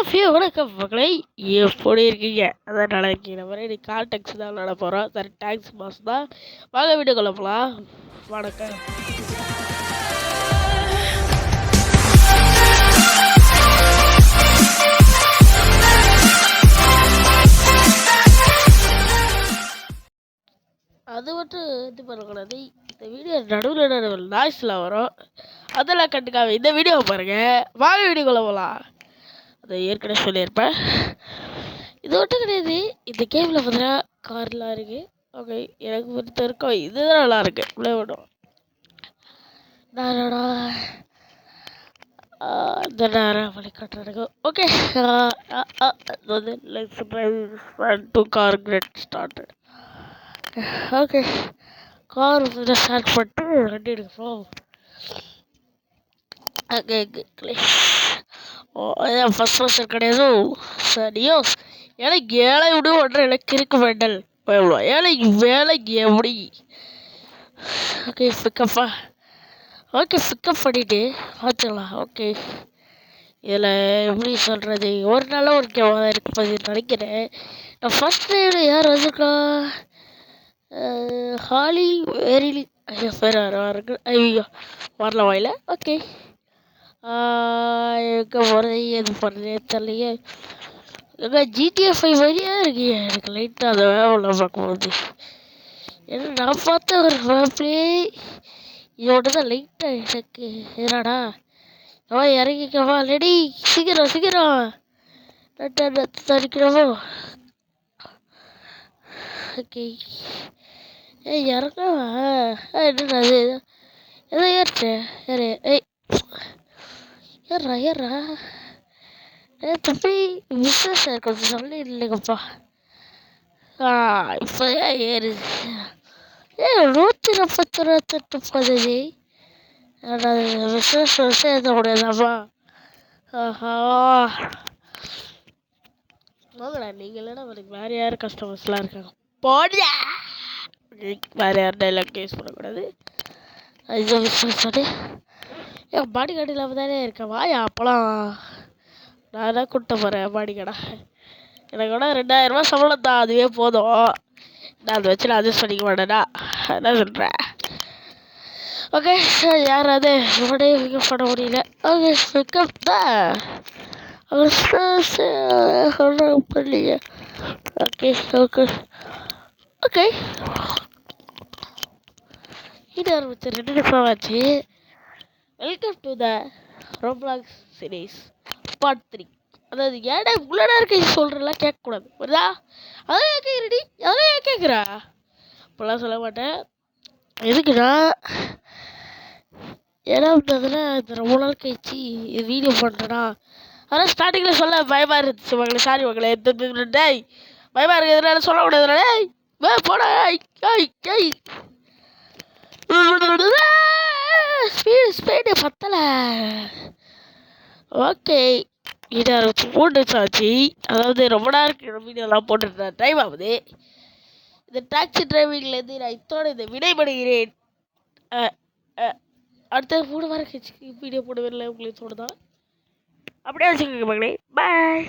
வணக்கம் மக்களை, எப்படி இருக்கீங்க? அதான் நல்லா இருக்கீங்க மாதிரி இன்னைக்கு கால் டேக்ஸ் தான் விளாட போகிறோம். சரி, டேக்ஸ் மாஸ் தான். வாங்க வீடியோ கொள்ள போகலாம். வணக்கம். அது மட்டும் இது பண்ணக்கூடாது. இந்த வீடியோ நடுவில் நாய்ஸ்லாம் வரும், அதெல்லாம் கண்டுக்காம இந்த வீடியோவை பாருங்கள். வாங்க வீடியோ கொள்ள போகலாம். அதை ஏற்கனவே சொல்லியிருப்பேன். இது மட்டும் கிடையாது, இந்த கேமில் பார்த்தீங்கன்னா கார்லாம் இருக்குது. ஓகே, எனக்கு பொறுத்த வரைக்கும் இதுதான் நல்லாயிருக்கு. விளையாடும் நானடா இந்த நேரம் வழிகாட்டுறதுக்கு. ஓகே, வந்து let's drive to car get started. Okay, car வந்து ஸ்டார்ட் பண்ணிட்டு வண்டி எடுக்கிறோம். ஓகே, ஃபர்ஸ்ட் பர்சன் கிடையாது. சரியோ, எனக்கு ஏழை விட ஒன்று எனக்கு இருக்க வேண்டல். ஏழை வேலைக்கு எப்படி? ஓகே, பிக்கப்பா. ஓகே, பிக்கப் பண்ணிவிட்டு பார்த்துக்கலாம். ஓகே, இதில் எப்படி சொல்கிறது, ஒரு நாள் ஒரு கேவாக இருப்பது நினைக்கிறேன். நான் ஃபஸ்ட் டைம் யார் வந்திருக்கா? ஹாலி வேரிலி பேர் இருக்கு. ஐயோ, வரல வாயில. ஓகே, எங்கே போகிறது எது போகிறது தெரியலையே. எங்கே GTA 5 வழியாக இருக்கு. எனக்கு லைட்டாக அதை வேலை பார்க்கும்போது ஏன்னா நான் பார்த்த ஒரு மேப்லேயே இதோட தான் லைட்டாக எனக்கு என்னடா இறங்கிக்கவா ரெடி, சீக்கிரம் சீக்கிரம் தரிக்கிறவோ. ஓகே, இறங்கவா? என்னடா அது எதோ ஏறிட்டேன். ஏய் ஏறா ஏறா தம்பி, பிஸ்னஸ் கொஞ்சம் சொல்லி இல்லைங்கப்பா. இப்போ ஏறுது. 148 பதினஞ்சு. பிஸ்னஸ் சேர்த்த முடியாதாப்பா. ஆஹா, வாங்கடா. நீங்கள் இல்லைன்னா உங்களுக்கு வேறு யார் கஸ்டமர்ஸ்லாம் இருக்காங்க போடியா. வேறு யார் டைலாக் யூஸ் பண்ணக்கூடாது. அது பிஸ்னஸ் பண்ணி என் பாடி கார்டு இல்லாமல் தானே இருக்கேன். வாயா அப்போலாம் நான் தான் கூப்பிட்டு போகிறேன் பாடி கடை. எனக்கு கூட 2000 ரூபா சம்பளம் தான், அதுவே போதும். நான் அதை வச்சு நான் அட்ஜஸ்ட் பண்ணிக்க மாட்டேனா, என்ன சொல்கிறேன்? ஓகே, யாராவது இவனே பிக்கப் பண்ண முடியல. ஓகே, பிக்கப் தான் பண்ணலையே. ஓகே ஓகே ஓகே, இது ஆரம்பிச்சு 2 நிமிஷம் ஆச்சு. Welcome to the Roblox series part 3. அதாவது ஏடா உள்ளடா இருக்க சொல்கிறலாம் கேட்கக்கூடாது, புரியுதா? அதான் ஏன் கேட்குறடி, அதான் ஏன் கேட்குறா? இப்போலாம் சொல்ல மாட்டேன். எதுக்குன்னா, ஏன்னா இருந்ததுன்னா இந்த ரொம்ப நாள் கழிச்சு இது வீடியோ பண்ணுறேன்னா, அதனால் ஸ்டார்டிங்கில் சொல்ல பயமாக இருந்துச்சு மகளே. சாரி மகளே. டேய், பயமாக இருக்கிறதுனால சொல்லக்கூடாதுடா. டேய் போடா. ஸ்பீடு பத்தலை. ஓகே, இதை 3 நிமிஷம் ஆச்சு. அதாவது ரொம்ப நேரம் வீடியோலாம் போட்டுருந்தேன், டைம் ஆகுது. இந்த டாக்ஸி டிரைவிங்லேருந்து நான் இத்தோட இதை விடைபடுகிறேன். அடுத்த 3 வாரம் கழிச்சு வீடியோ போடுவேன்ல, உங்களுக்கு தோணுதான்? அப்படியே வச்சுக்கோங்க மகளே. பாய்.